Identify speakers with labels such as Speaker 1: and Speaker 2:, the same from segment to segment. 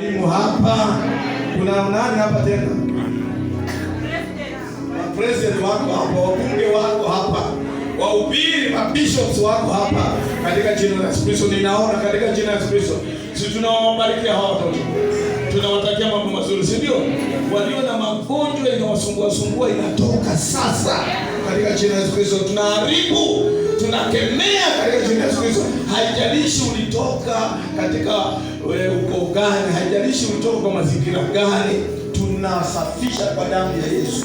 Speaker 1: Hapa kuna nani hapa tena? President wako hapa, wabunge wako hapa, wahubiri, mabishops wako hapa, katika jina la Yesu Kristo ninaona, katika jina la Yesu Kristo. Sisi tunawabariki hawa watoto. Tunawatakia mambo mazuri, si ndio? Walio na magonjwa inawasumbua inatoka sasa katika jina la Yesu Kristo. Tunaharibu, tunakemea katika jina la Yesu Kristo. Haijalishi ulitoka katika ukoo gani, haijalishi ulitoka kwa mazingira gani, tunasafisha kwa damu ya Yesu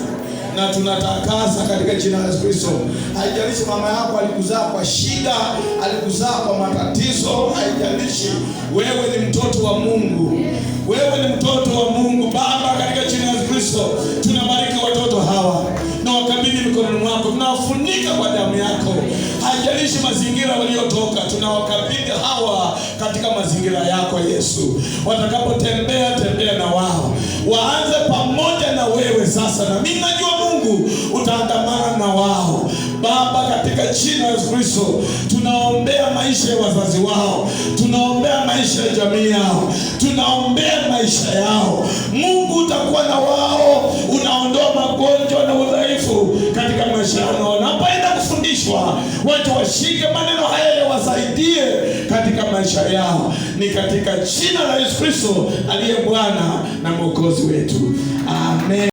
Speaker 1: na tunatakasa katika jina la Yesu Kristo. Haijalishi mama yako alikuzaa kwa shida, alikuzaa kwa matatizo, haijalishi, wewe ni mtoto wa Mungu. Wewe ni mtoto wa Mungu. Baba, katika jina la Yesu Kristo, tunabariki watoto hawa na wakabidhi mikononi mwako. Tunawafunika kwa damu yako. Haijalishi mazingira waliotoka, tunawakabidhi hawa katika mazingira yako Yesu. Watakapotembea, tembea na wao. Waanze pamoja na wewe sasa, na mimi najua Mungu utaandamana na wao. Baba, katika jina la Yesu Kristo, tunaombea maisha ya wazazi wao, tunaombea maisha ya jamii yao, tunaombea maisha yao. Mungu utakuwa na wao, unaondoa magonjwa na udhaifu katika maisha yao. Wanapoenda kufundishwa, watu washike maneno haya yawasaidie katika maisha yao. Ni katika jina la Yesu Kristo aliye Bwana na Mwokozi wetu. Amen.